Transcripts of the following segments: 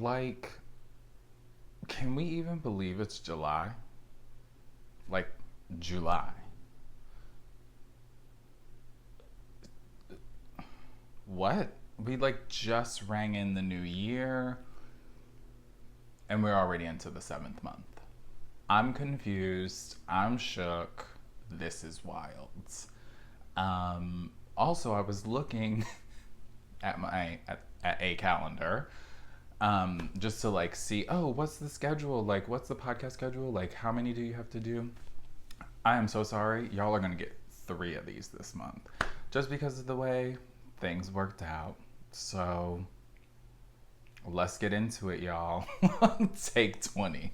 Like, can we even believe it's July? Like, July. What? We like just rang in the new year and we're already into the seventh month. I'm confused. I'm shook. This is wild. Also, I was looking at at a calendar just to like see, oh, what's the schedule? Like, what's the podcast schedule? Like, how many do you have to do? I am so sorry. Y'all are going to get 3 of these this month just because of the way things worked out. So let's get into it, y'all. Take 20.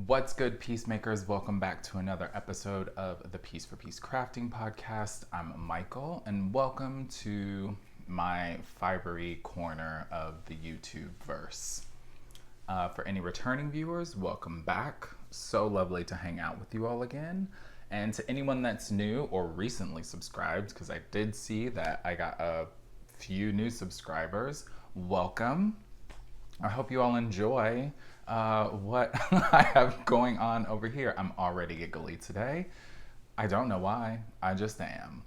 What's good, peacemakers? Welcome back to another episode of the Piece for Peace Crafting Podcast. I'm Michael, and welcome to my fibery corner of the YouTube verse. For any returning viewers, welcome back. So lovely to hang out with you all again. And to anyone that's new or recently subscribed, because I did see that I got a few new subscribers, welcome. I hope you all enjoy what I have going on over here. I'm already giggly today. I don't know why. I just am.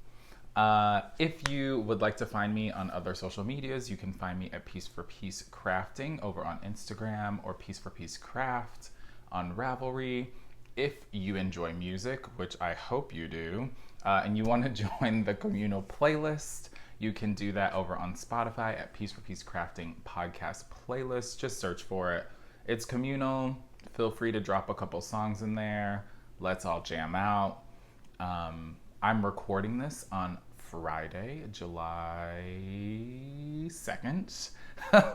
If you would like to find me on other social medias, you can find me at Piece4PeaceCrafting over on Instagram or Piece4PeaceCraft on Ravelry. If you enjoy music, which I hope you do, and you want to join the communal playlist, you can do that over on Spotify at Piece4PeaceCrafting Podcast Playlist. Just search for it. It's communal. Feel free to drop a couple songs in there. Let's all jam out. I'm recording this on Friday, July 2nd,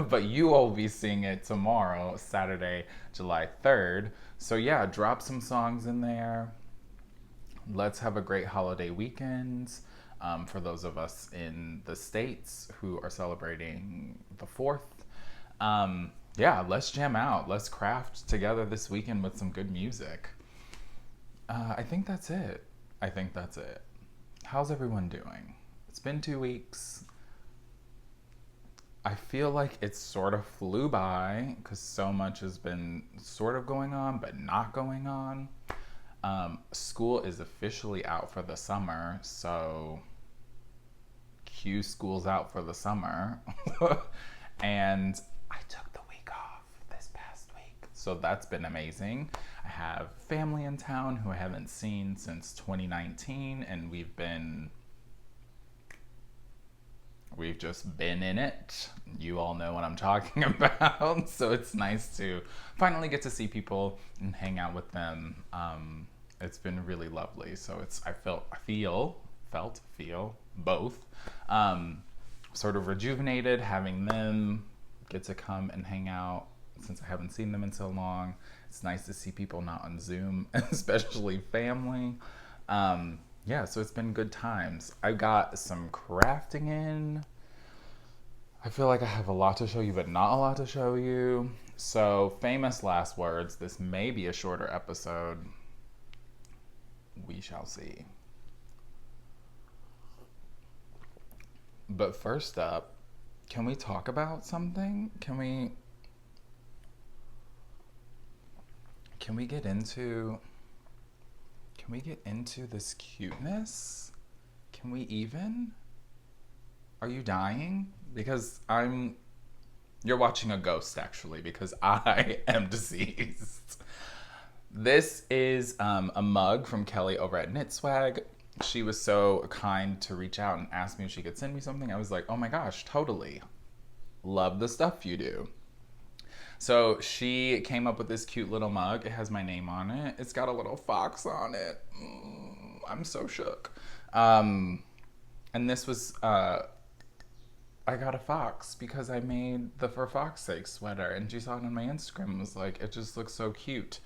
but you all will be seeing it tomorrow, Saturday, July 3rd. So yeah, drop some songs in there. Let's have a great holiday weekend. For those of us in the States who are celebrating the 4th. Yeah, let's jam out. Let's craft together this weekend with some good music. I think that's it. How's everyone doing? It's been 2 weeks. I feel like it sort of flew by because so much has been sort of going on, but not going on. School is officially out for the summer, so cue school's out for the summer. And I took the week off this past week, so that's been amazing. I have family in town who I haven't seen since 2019, and we've just been in it. You all know what I'm talking about. So it's nice to finally get to see people and hang out with them. It's been really lovely. So I feel both. Sort of rejuvenated having them get to come and hang out since I haven't seen them in so long. It's nice to see people not on Zoom, especially family. Yeah, so it's been good times. I got some crafting in. I feel like I have a lot to show you, but not a lot to show you. So, famous last words. This may be a shorter episode. We shall see. But first up, can we talk about something? Can we get into this cuteness? Can we even? Are you dying? Because you're watching a ghost actually, because I am deceased. This is a mug from Kelly over at KnitSwag. She was so kind to reach out and ask me if she could send me something. I was like, oh my gosh, totally. Love the stuff you do. So she came up with this cute little mug. It has my name on it. It's got a little fox on it. I'm so shook. And this was, I got a fox because I made the For Fox's Sake sweater, and she saw it on my Instagram and was like, it just looks so cute.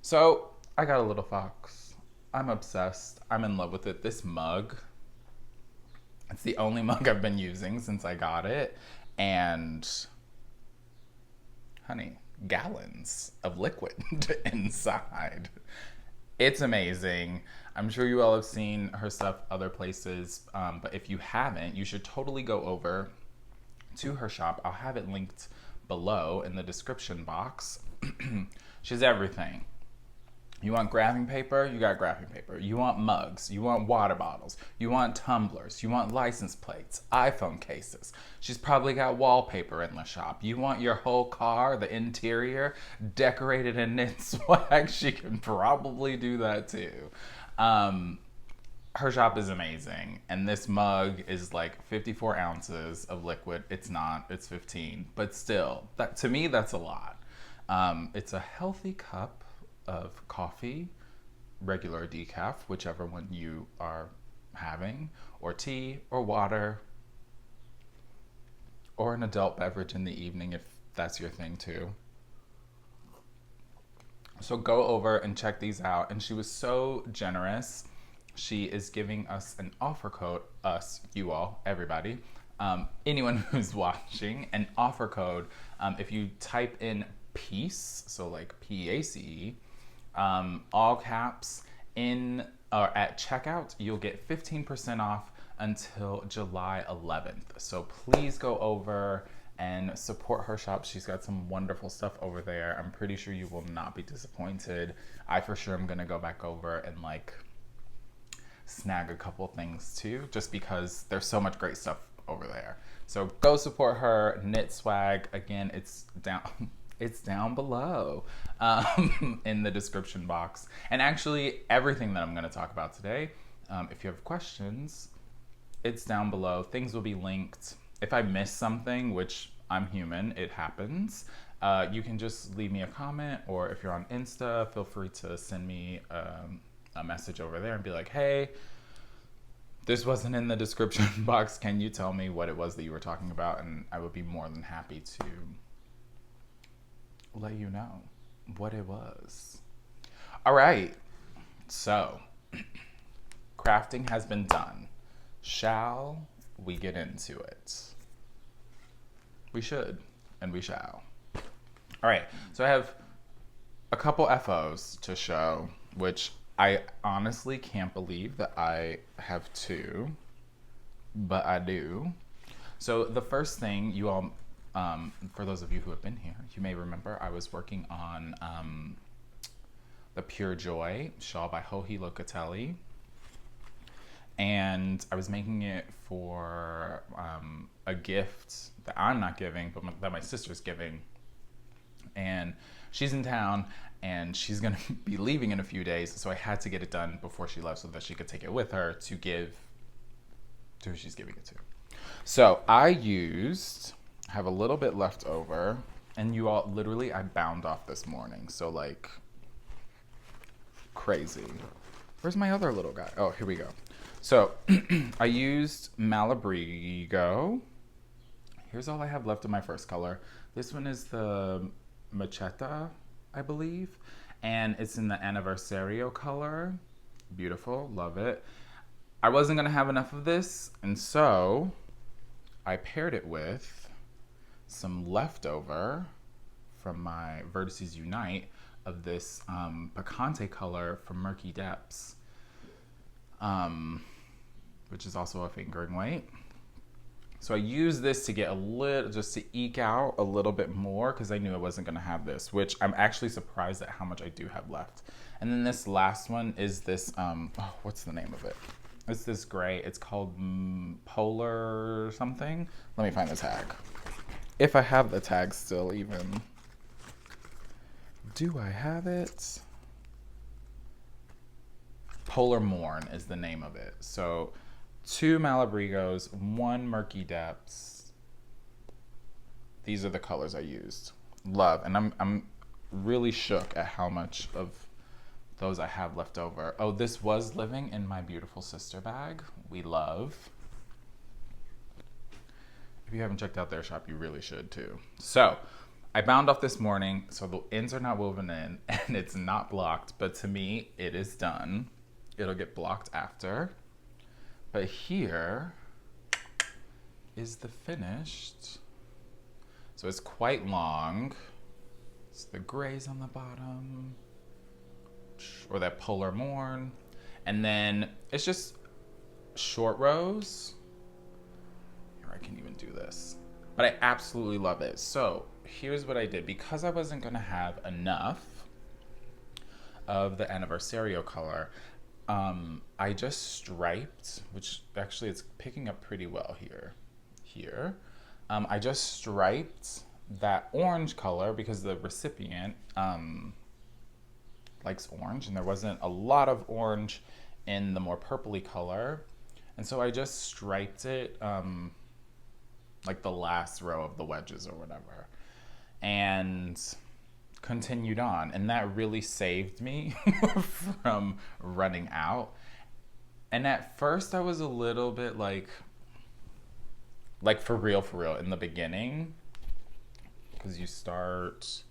So I got a little fox. I'm obsessed. I'm in love with it. This mug, it's the only mug I've been using since I got it. And honey, gallons of liquid inside. It's amazing. I'm sure you all have seen her stuff other places, but if you haven't, you should totally go over to her shop. I'll have it linked below in the description box. She has everything. You want graphing paper? You got graphing paper. You want mugs. You want water bottles. You want tumblers. You want license plates, iPhone cases. She's probably got wallpaper in the shop. You want your whole car, the interior, decorated in knit swag? She can probably do that too. Her shop is amazing. And this mug is like 54 ounces of liquid. It's not, it's 15. But still, that, to me, that's a lot. It's a healthy cup of coffee, regular decaf, whichever one you are having, or tea, or water, or an adult beverage in the evening if that's your thing too. So go over and check these out. And she was so generous. She is giving us an offer code, us, you all, everybody, anyone who's watching, an offer code. If you type in PEACE, so like PACE, all caps in or at checkout, you'll get 15% off until July 11th. So please go over and support her shop. She's got some wonderful stuff over there. I'm pretty sure you will not be disappointed. I for sure am gonna go back over and like snag a couple things too, just because there's so much great stuff over there. So go support her. Knit swag, again, it's down below in the description box. And actually everything that I'm going to talk about today, if you have questions, it's down below. Things will be linked. If I miss something, which I'm human, it happens, you can just leave me a comment, or if you're on Insta, feel free to send me a message over there and be like, hey, this wasn't in the description box. Can you tell me what it was that you were talking about? And I would be more than happy to let you know what it was. All right, so crafting has been done. Shall we get into it? We should, and we shall. All right, so I have a couple FOs to show, which I honestly can't believe that I have two, but I do. So the first thing you all, for those of you who have been here, you may remember I was working on the Pure Joy shawl by Joji Locatelli, and I was making it for a gift that I'm not giving, but that my sister's giving, and she's in town and she's gonna be leaving in a few days, so I had to get it done before she left so that she could take it with her to give to who she's giving it to. So I have a little bit left over, and you all, literally I bound off this morning, so like crazy. Where's my other little guy? Oh, here we go. So I used Malabrigo. Here's all I have left of my first color. This one is the Macheta, I believe, and it's in the Anniversario color. Beautiful, love it. I wasn't gonna have enough of this, and so I paired it with some leftover from my Veritice Unite of this Picante color from Murky Depths, which is also a fingering weight. So I used this to get a little, just to eke out a little bit more, because I knew I wasn't gonna have this, which I'm actually surprised at how much I do have left. And then this last one is this, what's the name of it? It's this gray, it's called Polar something. Let me find the tag. If I have the tag still even. Do I have it? Polar Morn is the name of it. So 2 Malabrigos, 1 Murky Depths. These are the colors I used. Love, and I'm really shook at how much of those I have left over. Oh, this was living in my beautiful sister bag. We love. If you haven't checked out their shop, you really should too. So I bound off this morning, so the ends are not woven in and it's not blocked, but to me, it is done. it'll get blocked after. But here is the finished. So it's quite long. It's the grays on the bottom, or that polar morn. And then it's just short rows. Here, I can even do this. But I absolutely love it. So here's what I did. Because I wasn't gonna have enough of the anniversario color, I just striped, which actually it's picking up pretty well here. I just striped that orange color because the recipient likes orange, and there wasn't a lot of orange in the more purpley color. And so I just striped it like the last row of the wedges or whatever, and continued on. And that really saved me from running out. And at first I was a little bit like for real in the beginning, because you start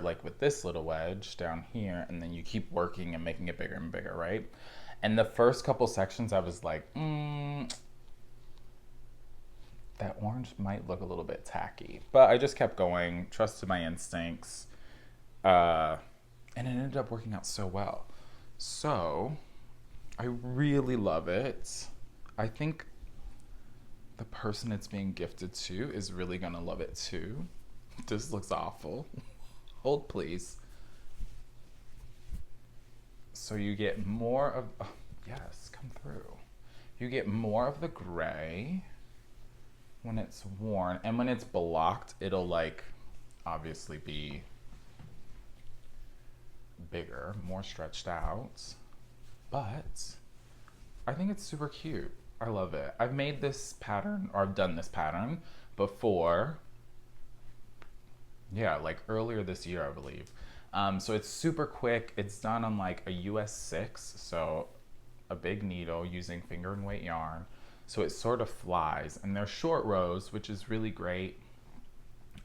like with this little wedge down here, and then you keep working and making it bigger and bigger, right? And the first couple sections I was like, that orange might look a little bit tacky. But I just kept going, trusted my instincts, and it ended up working out so well. So I really love it. I think the person it's being gifted to is really gonna love it too. This looks awful. Hold please. So you get more of, oh, yes, come through. You get more of the gray when it's worn, and when it's blocked, it'll like obviously be bigger, more stretched out, but I think it's super cute. I love it. I've made this pattern, or I've done this pattern before. Yeah, like earlier this year, I believe. So it's super quick. It's done on like a US 6, so a big needle using finger and weight yarn. So it sort of flies, and they're short rows, which is really great.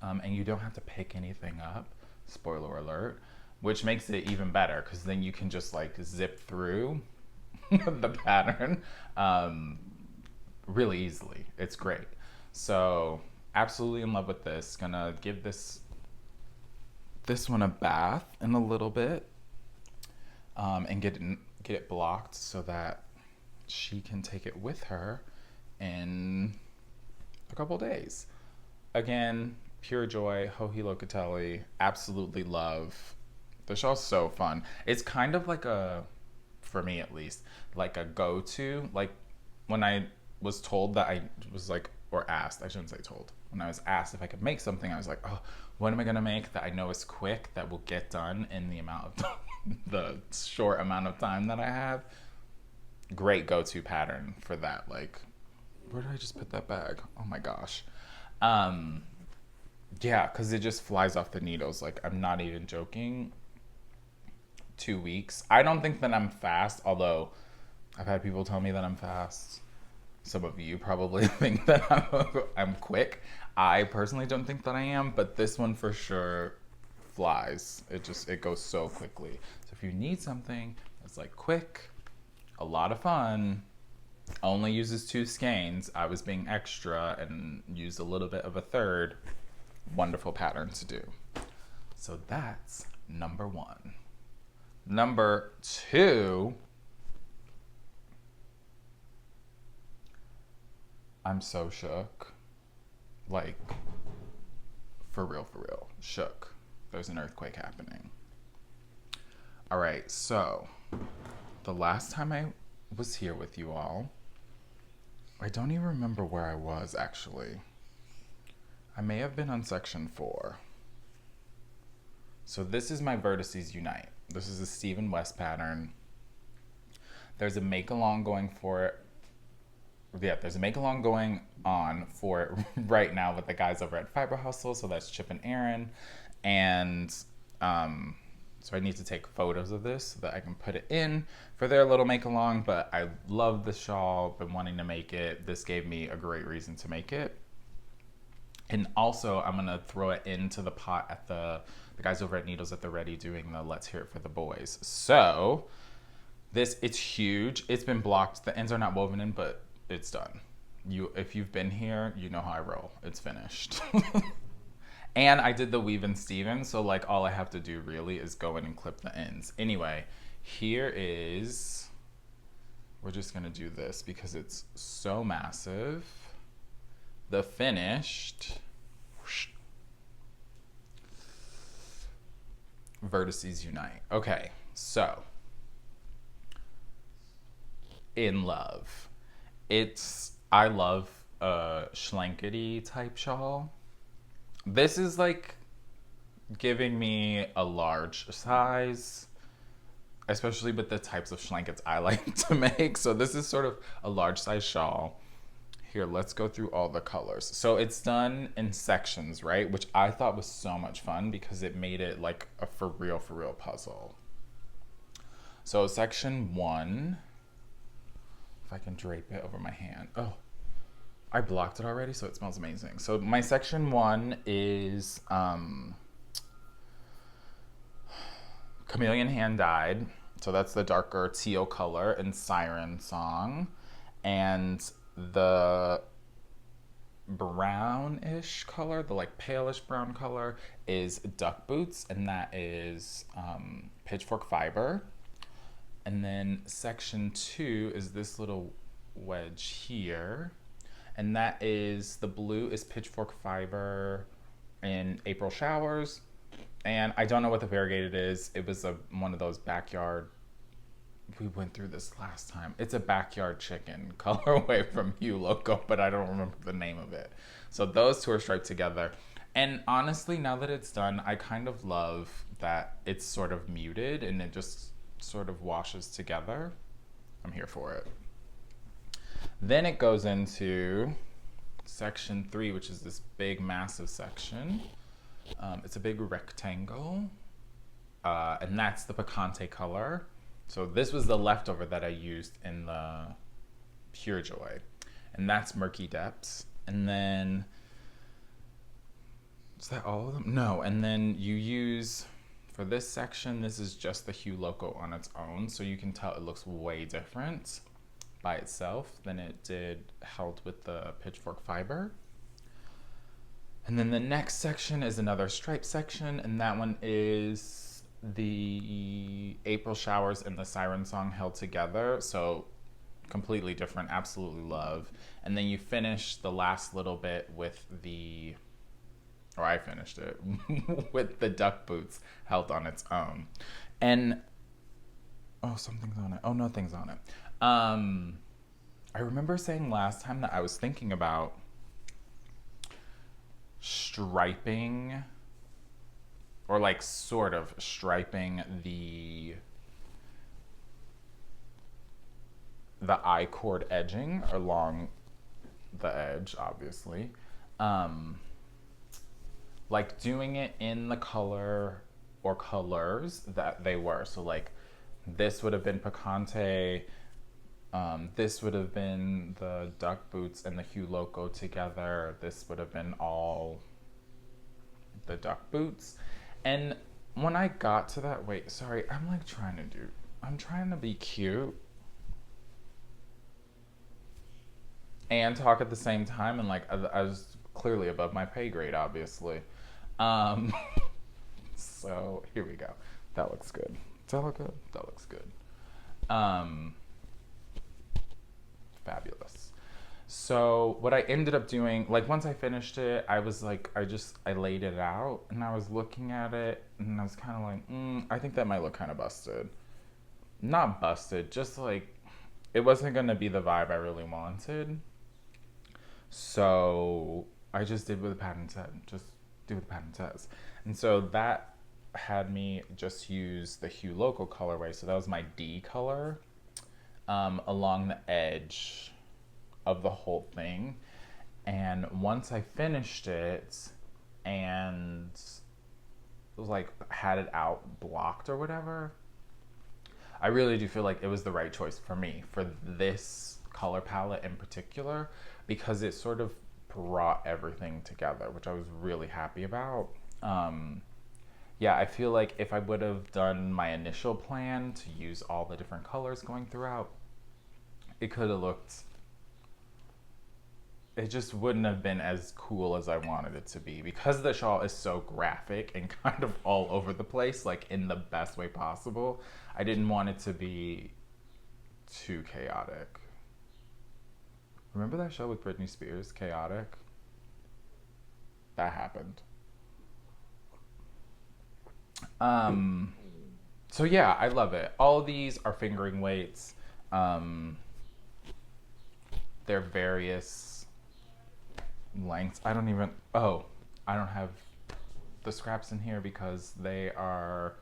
And you don't have to pick anything up, spoiler alert, which makes it even better, because then you can just like zip through the pattern really easily. It's great. So absolutely in love with this. Gonna give this one a bath in a little bit, and get it blocked so that she can take it with her in a couple days. Again, pure joy. Joji Locatelli, absolutely love. The shawl's so fun. It's kind of like for me at least, like a go-to. Like when I was told that I was like, or asked, I shouldn't say told. When I was asked if I could make something, I was like, oh, what am I gonna make that I know is quick, that will get done in the amount of the short amount of time that I have? Great go-to pattern for that. Like, where did I just put that bag? Oh my gosh. Yeah, because it just flies off the needles. Like, I'm not even joking. 2 weeks. I don't think that I'm fast, although I've had people tell me that I'm fast. Some of you probably think that I'm quick. I personally don't think that I am, but this one for sure flies. It goes so quickly. So if you need something that's like quick, a lot of fun, only uses 2 skeins. I was being extra and used a little bit of a third. Wonderful pattern to do. So that's number 1. Number 2, I'm so shook. Like, for real, shook. There's an earthquake happening. All right, so the last time I was here with you all, I don't even remember where I was actually. I may have been on section 4. So this is my Veritice Unite. This is a Stephen West pattern. There's a make-along going for it. Yeah, there's a make-along going on for it right now with the guys over at Fiber Hustle. So that's Chip and Aaron. And so I need to take photos of this so that I can put it in for their little make-along. But I love the shawl, been wanting to make it. This gave me a great reason to make it. And also, I'm going to throw it into the pot at the guys over at Needles at the Ready doing the Let's Hear It for the Boys. So It's huge. It's been blocked. The ends are not woven in, but it's done. If you've been here, you know how I roll. It's finished. And I did the weave and Steven, so like all I have to do really is go in and clip the ends. Anyway, here is, we're just gonna do this because it's so massive. The finished Veritice Unite. Okay, so in love. I love a schlankety type shawl. This is like giving me a large size, especially with the types of schlankets I like to make. So this is sort of a large size shawl. Here, let's go through all the colors. So it's done in sections, right? Which I thought was so much fun because it made it like a for real puzzle. So section 1, if I can drape it over my hand. Oh, I blocked it already, so it smells amazing. So my section 1 is Chameleon Hand Dyed. So that's the darker teal color, and Siren Song. And the brownish color, the like palish brown color, is Duck Boots, and that is Pitchfork Fiber. And then section 2 is this little wedge here. And that is, the blue is Pitchfork Fiber in April Showers. And I don't know what the variegated is. It was one of those backyard, we went through this last time. It's a backyard chicken colorway from Hue Loco, but I don't remember the name of it. So those two are striped together. And honestly, now that it's done, I kind of love that it's sort of muted and it just sort of washes together. I'm here for it. Then it goes into section 3, which is this big, massive section. It's a big rectangle, and that's the Picante color. So this was the leftover that I used in the Pure Joy, and that's Murky Depths. And then, is that all of them? No, and then you use, for this section, this is just the Hue Loco on its own, so you can tell it looks way different by itself than it did held with the Pitchfork Fiber. And then the next section is another stripe section, and that one is the April Showers and the Siren Song held together, so completely different, absolutely love. And then you finish the last little bit with I finished it, with the Duck Boots held on its own. And, oh, something's on it. Oh, nothing's on it. I remember saying last time that I was thinking about striping, or like sort of striping the I-cord edging along the edge, obviously. Like doing it in the color or colors that they were. So like this would have been Picante, this would have been the Duck Boots and the Hue Loco together. This would have been all the Duck Boots. And when I got to that, wait, sorry, I'm trying to be cute and talk at the same time, and like I was clearly above my pay grade, obviously. So here we go. That looks good. Does that look good? That looks good. Fabulous. So what I ended up doing, like once I finished it, I was like, I laid it out and I was looking at it and I was kind of like, I think that might look kind of busted. Not busted, just like, it wasn't going to be the vibe I really wanted. So I just did what the pattern said, just do what the pattern says. And so that had me just use the Hue Loco colorway. So that was my D color. Along the edge of the whole thing. And once I finished it and like had it out blocked or whatever, I really do feel like it was the right choice for me for this color palette in particular, because it sort of brought everything together, which I was really happy about. yeah, I feel like if I would have done my initial plan to use all the different colors going throughout, it could have looked, it just wouldn't have been as cool as I wanted it to be, because the shawl is so graphic and kind of all over the place, like in the best way possible. I didn't want it to be too chaotic. Remember that show with Britney Spears, Chaotic? That happened. So yeah, I love it. All of these are fingering weights. They're various lengths. I don't have the scraps in here because they are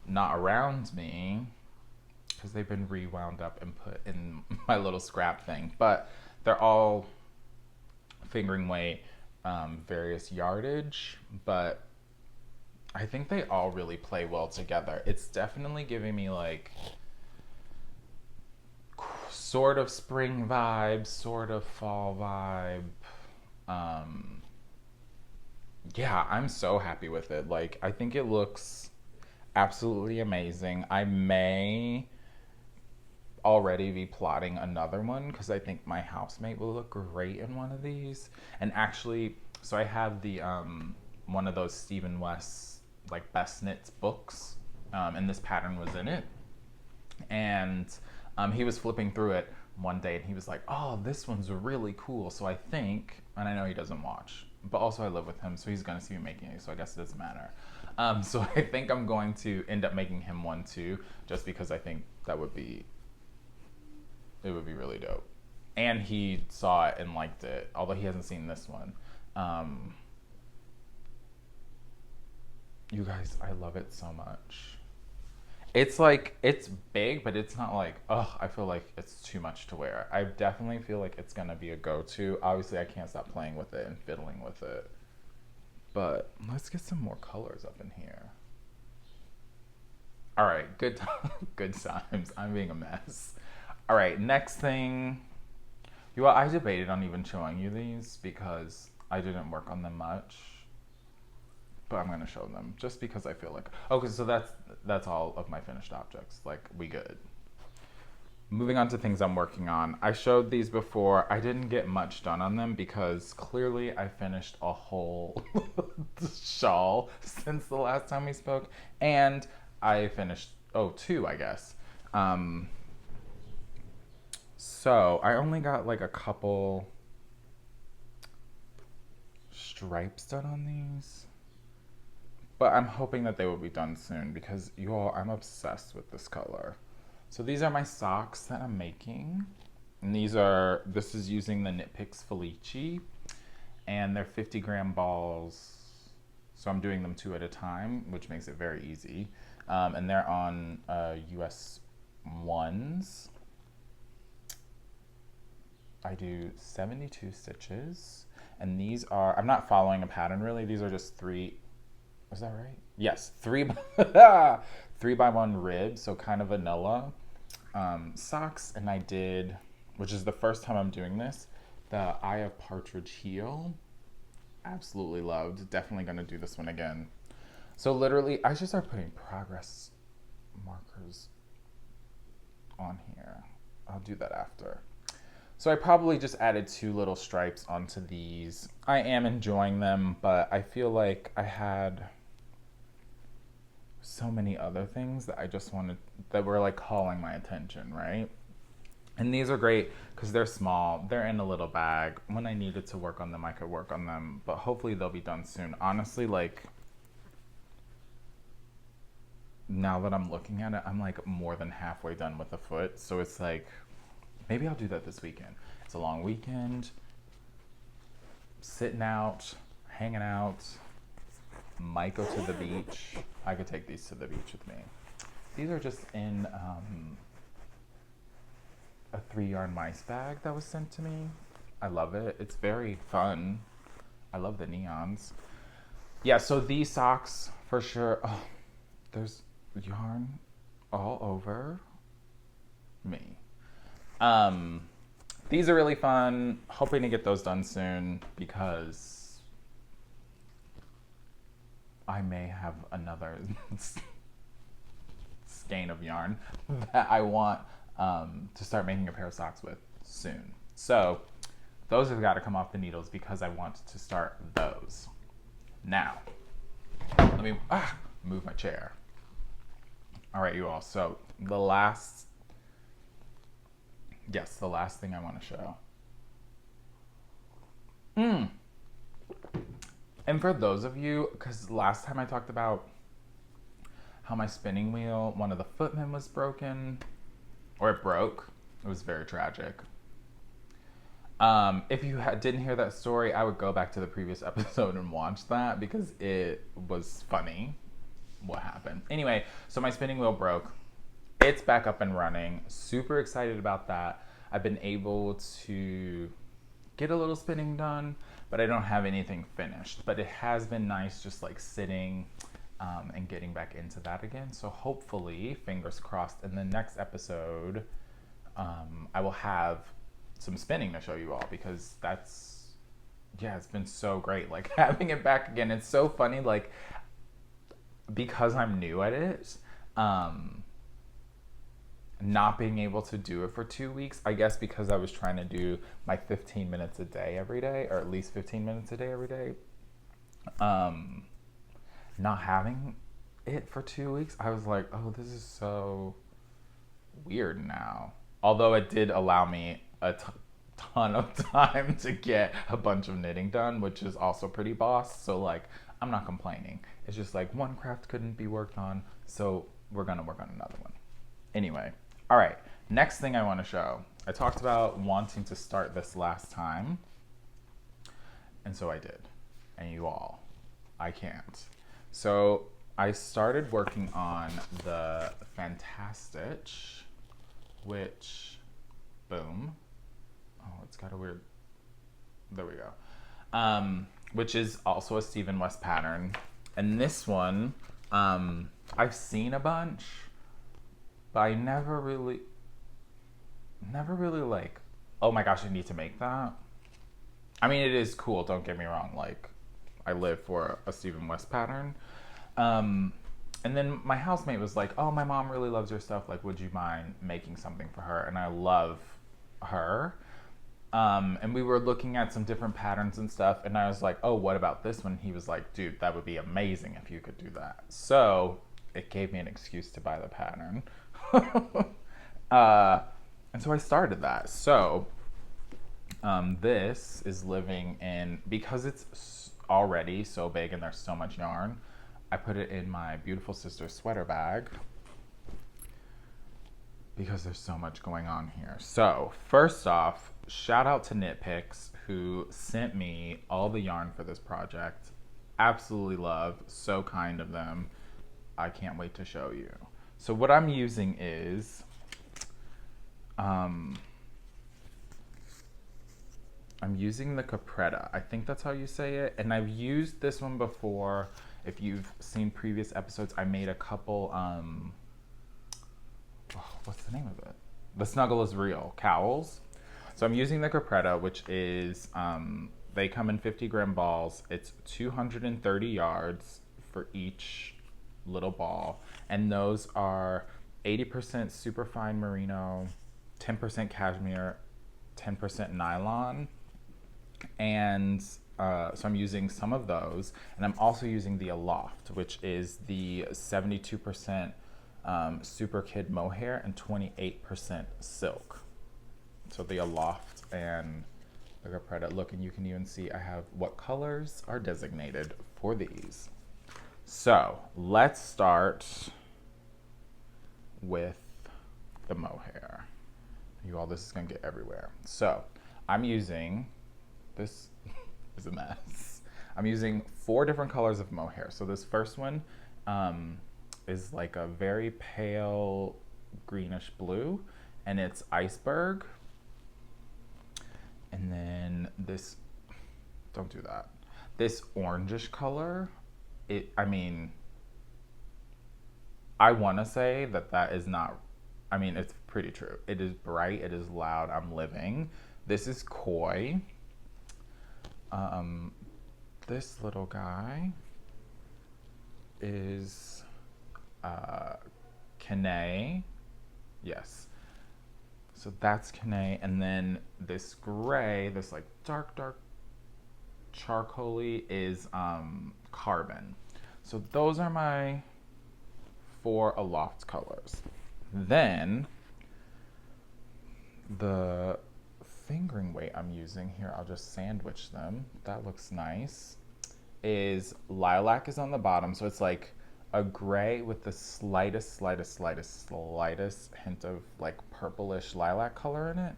not around me, because they've been rewound up and put in my little scrap thing. But they're all fingering weight, various yardage, but I think they all really play well together. It's definitely giving me like sort of spring vibe, sort of fall vibe. Yeah, I'm so happy with it. Like, I think it looks absolutely amazing. I may already be plotting another one because I think my housemate will look great in one of these. And actually, so I have the one of those Stephen West like best knits books, and this pattern was in it. And he was flipping through it one day and he was like, oh, this one's really cool. So I think, and I know he doesn't watch, but also I live with him, so he's gonna see me making it, so I guess it doesn't matter. So I think I'm going to end up making him one too, just because I think it would be really dope. And he saw it and liked it, although he hasn't seen this one. You guys, I love it so much. It's like, it's big, but it's not like, oh, I feel like it's too much to wear. I definitely feel like it's gonna be a go-to. Obviously, I can't stop playing with it and fiddling with it. But let's get some more colors up in here. All right, good times. I'm being a mess. All right, next thing. I debated on even showing you these because I didn't work on them much. But I'm gonna show them just because I feel like, okay, so that's all of my finished objects. Like, we good. Moving on to things I'm working on. I showed these before. I didn't get much done on them because clearly I finished a whole shawl since the last time we spoke. And I finished, two, I guess. So I only got like a couple stripes done on these. But I'm hoping that they will be done soon because you all, I'm obsessed with this color. So these are my socks that I'm making. And this is using the KnitPicks Felici. And they're 50-gram balls. So I'm doing them 2 at a time, which makes it very easy. And they're on US 1s. I do 72 stitches. And these are, I'm not following a pattern really. These are just 3, is that right? Yes, 3x1 rib, so kind of vanilla socks. And I did, which is the first time I'm doing this, the Eye of Partridge heel. Absolutely loved. Definitely gonna do this one again. So literally, I should start putting progress markers on here. I'll do that after. So I probably just added 2 little stripes onto these. I am enjoying them, but I feel like I had so many other things that I just wanted, that were like calling my attention, right? And these are great because they're small. They're in a little bag. When I needed to work on them, I could work on them, but hopefully they'll be done soon. Honestly, like, now that I'm looking at it, I'm like more than halfway done with the foot. So it's like, maybe I'll do that this weekend. It's a long weekend. Sitting out, hanging out. Might go to the beach. I could take these to the beach with me. These are just in a 3-yarn mice bag that was sent to me. I love it. It's very fun. I love the neons. Yeah, so these socks for sure. Oh, there's yarn all over me. These are really fun. Hoping to get those done soon because I may have another skein of yarn that I want to start making a pair of socks with soon. So those have got to come off the needles because I want to start those. Now, let me move my chair. All right, you all. So the last thing I want to show. And for those of you, because last time I talked about how my spinning wheel, one of the footmen was broken, or it broke. It was very tragic. If you didn't hear that story, I would go back to the previous episode and watch that because it was funny what happened. Anyway, so my spinning wheel broke. It's back up and running. Super excited about that. I've been able to get a little spinning done, but I don't have anything finished. But it has been nice just like sitting and getting back into that again. So hopefully, fingers crossed, in the next episode, I will have some spinning to show you all because it's been so great. Like having it back again. It's so funny, like because I'm new at it, not being able to do it for 2 weeks, I guess because I was trying to do my 15 minutes a day every day, or at least 15 minutes a day every day. Not having it for 2 weeks, I was like, oh, this is so weird now. Although it did allow me a ton of time to get a bunch of knitting done, which is also pretty boss. So like, I'm not complaining. It's just like one craft couldn't be worked on, so we're gonna work on another one. Anyway, all right, next thing I want to show. I talked about wanting to start this last time, and so I did. And you all, I can't. So I started working on the Fantastich, which, boom. Oh, it's got a weird, there we go. Which is also a Stephen West pattern. And this one, I've seen a bunch, but I never really like, oh my gosh, I need to make that. I mean, it is cool, don't get me wrong. Like, I live for a Stephen West pattern. And then my housemate was like, oh, my mom really loves your stuff. Like, would you mind making something for her? And I love her. And we were looking at some different patterns and stuff. And I was like, oh, what about this one? He was like, dude, that would be amazing if you could do that. So it gave me an excuse to buy the pattern. And so I started that. So this is living in, because it's already so big and there's so much yarn, I put it in my beautiful sister's sweater bag because there's so much going on here. So first off, shout out to KnitPicks who sent me all the yarn for this project. Absolutely love, so kind of them. I can't wait to show you. So what I'm using is, I'm using the Capretta. I think that's how you say it. And I've used this one before. If you've seen previous episodes, I made a couple, what's the name of it? The Snuggle is Real cowls. So I'm using the Capretta, which is, they come in 50-gram balls. It's 230 yards for each little ball. And those are 80% superfine merino, 10% cashmere, 10% nylon. And so I'm using some of those, and I'm also using the Aloft, which is the 72% super kid mohair and 28% silk. So the Aloft and the Capretta. Look, and you can even see I have what colors are designated for these. So let's start with the mohair. You all, this is gonna get everywhere. So I'm using, this is a mess. I'm using 4 different colors of mohair. So this first one is like a very pale greenish blue, and it's iceberg. And then this, don't do that. This orangish color, I wanna say that is not, it's pretty true. It is bright, it is loud, I'm living. This is Koi. This little guy is Kane. Yes. So that's Kane. And then this gray, this like dark charcoaly is Carbon. So those are my 4 Aloft colors. Then the fingering weight I'm using here, I'll just sandwich them. That looks nice. Is Lilac is on the bottom. So it's like a gray with the slightest hint of like purplish lilac color in it.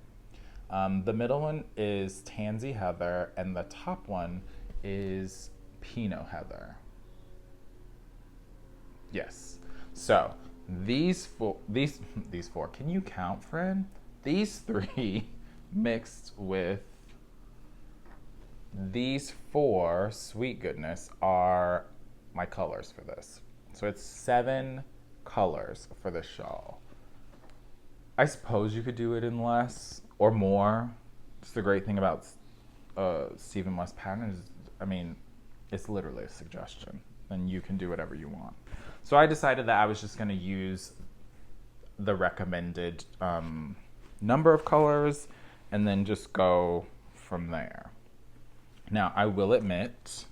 The middle one is Tansy Heather, and the top one is Pinot Heather. Yes. So these four, can you count, friend? These 3 mixed with these 4, sweet goodness, are my colors for this. So it's 7 colors for the shawl. I suppose you could do it in less or more. It's the great thing about Stephen West pattern is, I mean, it's literally a suggestion, and you can do whatever you want. So I decided that I was just going to use the recommended number of colors and then just go from there. Now, I will admit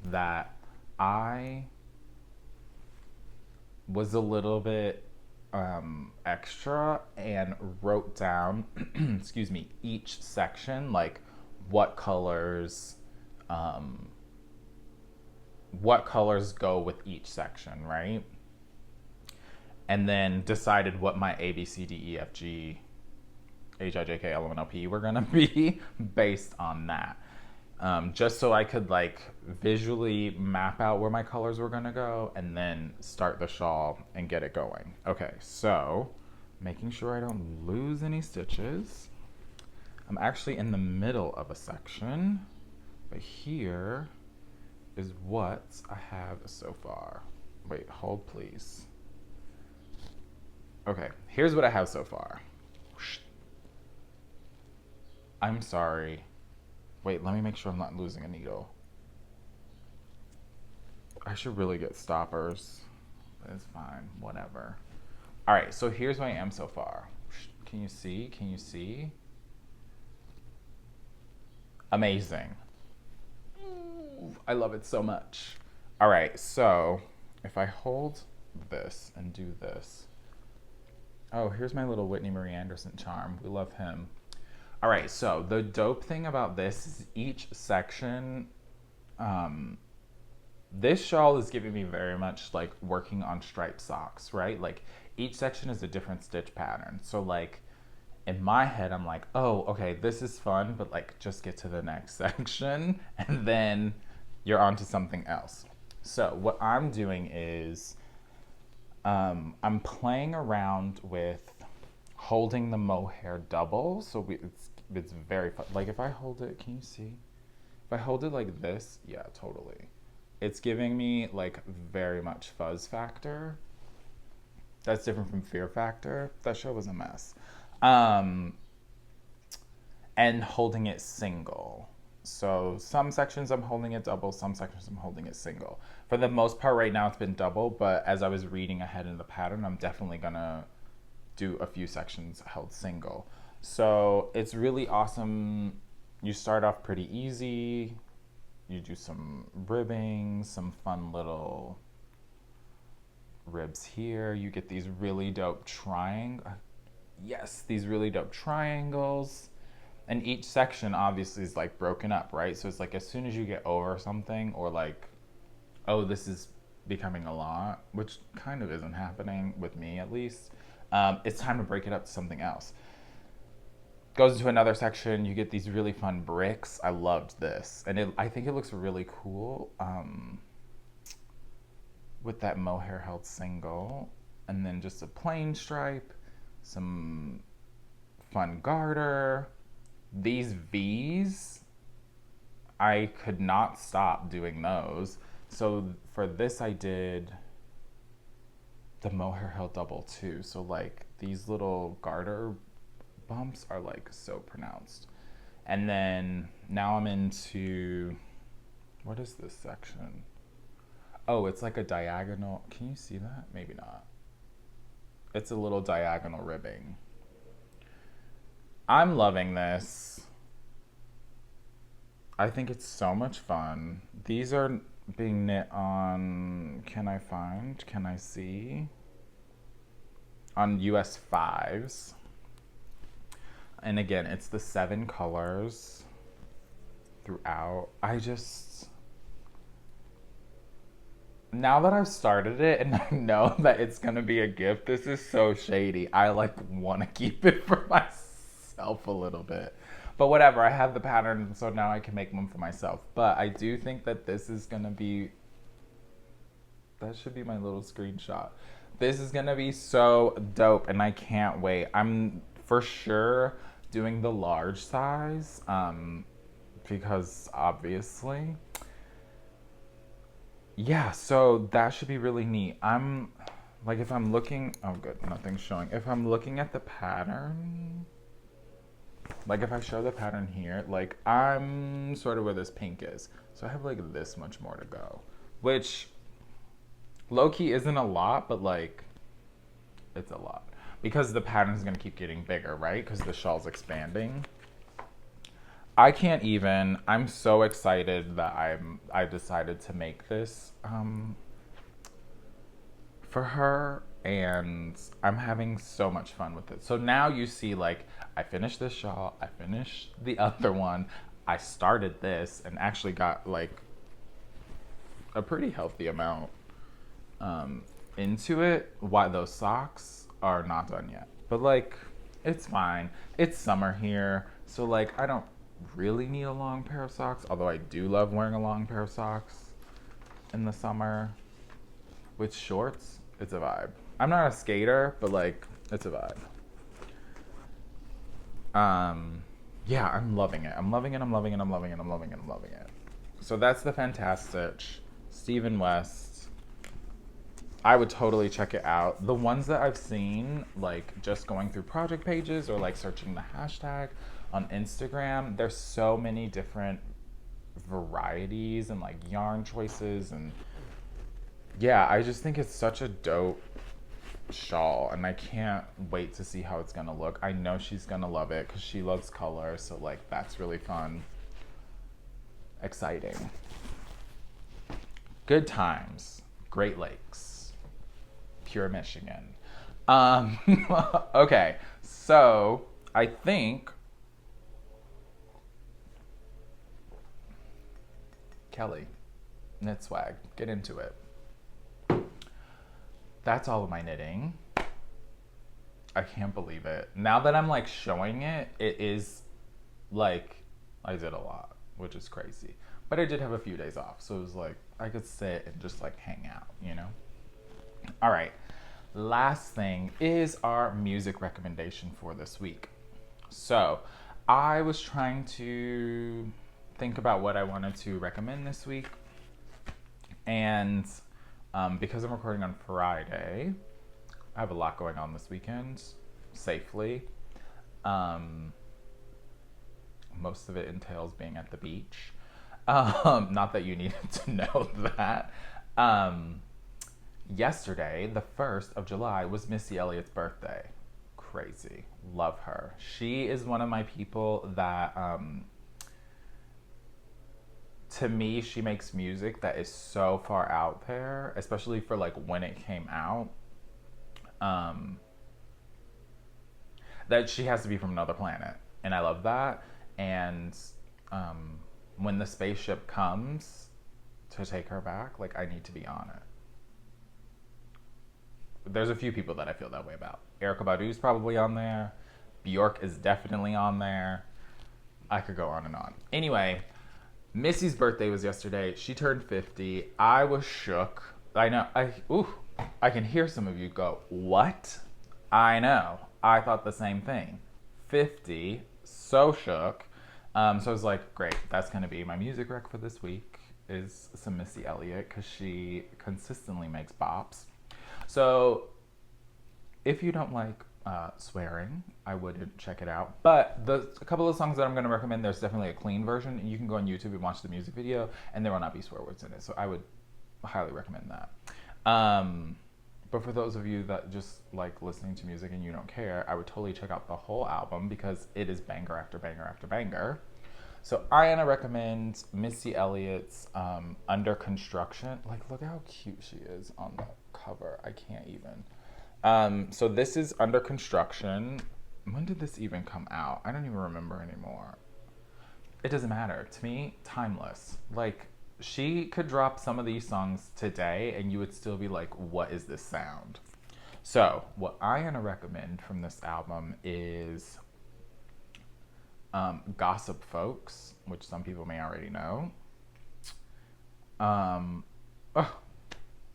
that I was a little bit extra and wrote down, excuse me, each section, like what colors go with each section, right? And then decided what my A, B, C, D, E, F, G, H, I, J, K, L, M, N, O, P were gonna be based on that. Just so I could like visually map out where my colors were gonna go and then start the shawl and get it going. Okay, so making sure I don't lose any stitches. I'm actually in the middle of a section, but here is what I have so far. Wait, hold please. Okay, here's what I have so far. I'm sorry. Wait, let me make sure I'm not losing a needle. I should really get stoppers. It's fine, whatever. All right, so here's where I am so far. Can you see? Can you see? Amazing. Ooh, I love it so much. All right, so if I hold this and do this. Oh, here's my little Whitney Marie Anderson charm. We love him. All right, so the dope thing about this is each section, this shawl is giving me very much like working on striped socks, right? Like each section is a different stitch pattern. So like in my head, I'm like, oh, okay, this is fun, but like just get to the next section and then you're on to something else. So what I'm doing is I'm playing around with holding the mohair double. So it's very fun. Like if I hold it, can you see? If I hold it like this, yeah, totally. It's giving me like very much fuzz factor. That's different from fear factor. That show was a mess. And holding it single. So some sections I'm holding it double, some sections I'm holding it single. For the most part right now it's been double, but as I was reading ahead in the pattern, I'm definitely gonna do a few sections held single. So it's really awesome. You start off pretty easy. You do some ribbing, some fun little ribs here. You get these really dope these really dope triangles. And each section obviously is like broken up, right? So it's like as soon as you get over something or like, oh, this is becoming a lot, which kind of isn't happening with me at least, it's time to break it up to something else. Goes into another section, you get these really fun bricks. I loved this. And I think it looks really cool with that mohair held single. And then just a plain stripe, some fun garter. These V's, I could not stop doing those. So for this I did the mohair held double too. So like these little garter bumps are like so pronounced. And then now I'm into, what is this section? Oh, it's like a diagonal. Can you see that? Maybe not. It's a little diagonal ribbing. I'm loving this. I think it's so much fun. These are being knit on, can I see? On US 5s. And again, it's the 7 colors throughout. Now that I've started it and I know that it's gonna be a gift, this is so shady. I like wanna keep it for myself a little bit. But whatever, I have the pattern, so now I can make one for myself. But I do think that this is gonna be, that should be my little screenshot. This is gonna be so dope and I can't wait. I'm for sure doing the large size because obviously. Yeah, so that should be really neat. I'm like, if I'm looking, oh good, nothing's showing. If I'm looking at the pattern, like if I show the pattern here, like I'm sort of where this pink is. So I have like this much more to go, which low-key isn't a lot, but like it's a lot because the pattern's gonna keep getting bigger, right? Because the shawl's expanding. I can't even, I'm so excited that I decided to make this for her, and I'm having so much fun with it. So now you see, like, I finished this shawl, I finished the other one, I started this and actually got like a pretty healthy amount into it. Why those socks are not done yet, but like it's fine. It's summer here, so like I don't really need a long pair of socks, although I do love wearing a long pair of socks in the summer with shorts. It's a vibe. I'm not a skater, but like it's a vibe. Yeah, I'm loving it. I'm loving it. So that's the Fantastich Stephen West. I would totally check it out. The ones that I've seen, like just going through project pages or like searching the hashtag on Instagram, there's so many different varieties and like yarn choices, and yeah, I just think it's such a dope shawl and I can't wait to see how it's gonna look. I know she's gonna love it because she loves color, so like that's really fun. Exciting. Good times. Great Lakes. Pure Michigan. Okay, so I think Kelly, knit swag, get into it. That's all of my knitting. I can't believe it. Now that I'm like showing it, it is like I did a lot, which is crazy. But I did have a few days off, so it was like I could sit and just like hang out, you know? All right, last thing is our music recommendation for this week. So I was trying to think about what I wanted to recommend this week, and because I'm recording on Friday, I have a lot going on this weekend, safely. Most of it entails being at the beach. Not that you needed to know that. Yesterday, the 1st of July, was Missy Elliot's birthday. Crazy. Love her. She is one of my people that, to me, she makes music that is so far out there, especially for like when it came out, that she has to be from another planet. And I love that. And when the spaceship comes to take her back, like I need to be on it. There's a few people that I feel that way about. Erykah Badu's probably on there. Bjork is definitely on there. I could go on and on. Anyway, Missy's birthday was yesterday. She turned 50. I was shook. I know. I can hear some of you go, what? I know. I thought the same thing. 50. So shook. So I was like, great. That's going to be my music rec for this week is some Missy Elliott because she consistently makes bops. So if you don't like swearing, I wouldn't check it out. But a couple of songs that I'm going to recommend, there's definitely a clean version. And you can go on YouTube and watch the music video, and there will not be swear words in it. So I would highly recommend that. But for those of you that just like listening to music and you don't care, I would totally check out the whole album because it is banger after banger after banger. So I want to recommend Missy Elliott's Under Construction. Like, look how cute she is on the cover. I can't even. So this is Under Construction. When did this even come out? I don't even remember anymore. It doesn't matter. To me, timeless. Like, she could drop some of these songs today and you would still be like, what is this sound? So what I want to recommend from this album is Gossip Folks, which some people may already know.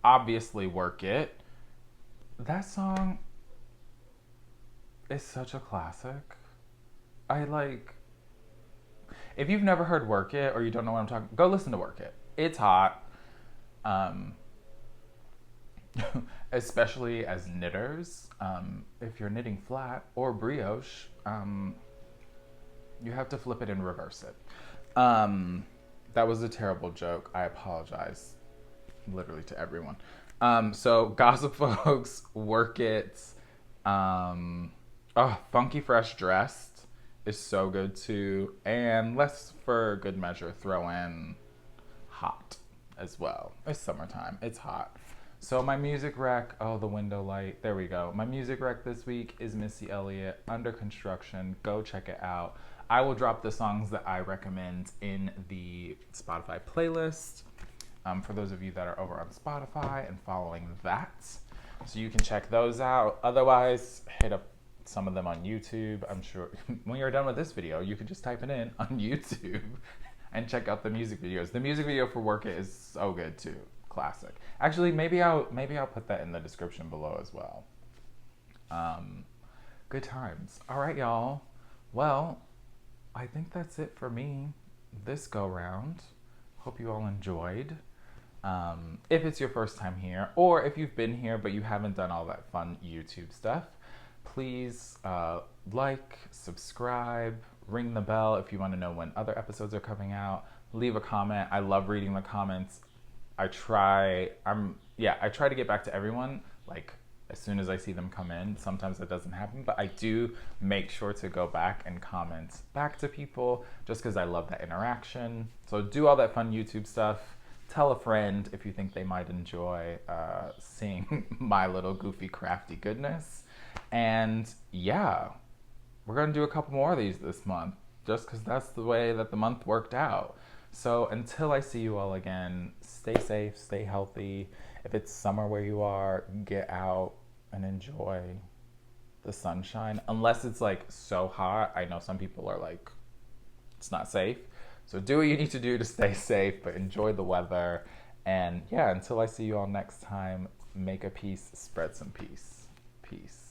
Obviously Work It. That song is such a classic. If you've never heard Work It or you don't know what I'm talking, go listen to Work It. It's hot. Especially as knitters. If you're knitting flat or brioche, you have to flip it and reverse it. That was a terrible joke. I apologize literally to everyone. So Gossip Folks, Work It, Funky Fresh Dressed is so good too. And let's, for good measure, throw in Hot as well. It's summertime. It's hot. So my music rec, the window light. There we go. My music rec this week is Missy Elliott, Under Construction. Go check it out. I will drop the songs that I recommend in the Spotify playlist for those of you that are over on Spotify and following that. So you can check those out. Otherwise, hit up some of them on YouTube. I'm sure when you're done with this video, you can just type it in on YouTube and check out the music videos. The music video for Work It is so good too. Classic. Actually, maybe I'll put that in the description below as well. Good times. All right, y'all. Well, I think that's it for me this go round. Hope you all enjoyed. If it's your first time here, or if you've been here but you haven't done all that fun YouTube stuff, please like, subscribe, ring the bell if you want to know when other episodes are coming out. Leave a comment. I love reading the comments. I try to get back to everyone, like, as soon as I see them come in. Sometimes that doesn't happen, but I do make sure to go back and comment back to people just because I love that interaction. So do all that fun YouTube stuff. Tell a friend if you think they might enjoy seeing my little goofy crafty goodness. And yeah, we're going to do a couple more of these this month just because that's the way that the month worked out. So until I see you all again, stay safe, stay healthy. If it's summer where you are, get out and enjoy the sunshine. Unless it's like so hot. I know some people are like, it's not safe. So do what you need to do to stay safe, but enjoy the weather. And yeah, until I see you all next time, make a piece, spread some peace. Peace.